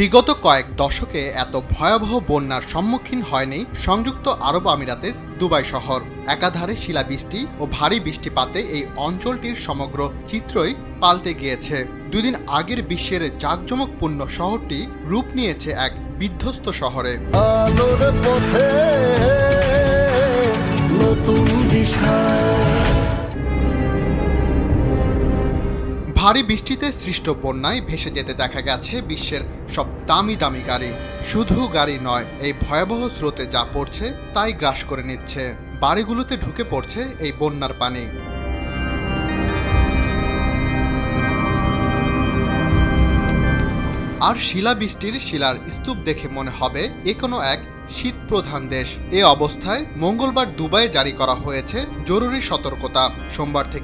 বিগত কয়েক দশকে এত ভয়াবহ বন্যার সম্মুখীন হয়নি সংযুক্ত আরব আমিরাতের দুবাই শহর। একাধারে শিলাবৃষ্টি ও ভারী বৃষ্টিপাতে এই অঞ্চলটির সমগ্র চিত্রই পাল্টে গিয়েছে। দুদিন আগের বিশ্বের জাঁকজমকপূর্ণ শহরটি রূপ নিয়েছে এক বিধ্বস্ত শহরে। আলোর পথে নতুন দিশা। ভারী বৃষ্টিতে সৃষ্ট বন্যায় ভেসে যেতে দেখা গেছে বিশ্বের সব দামি দামি গাড়ি। শুধু গাড়ি নয়, এই ভয়াবহ স্রোতে যা পড়ছে তাই গ্রাস করে নিচ্ছে। বাড়িগুলোতে ঢুকে পড়ছে এই বন্যার পানি। আর শিলাবৃষ্টির শিলার স্তূপ দেখে মনে হবে এ কোনো এক শীতপ্রধান দেশ। এ অবস্থায় মঙ্গলবার দুবাইয়ে জারি করা হয়েছে জরুরি সতর্কতা। সোমবার থেকে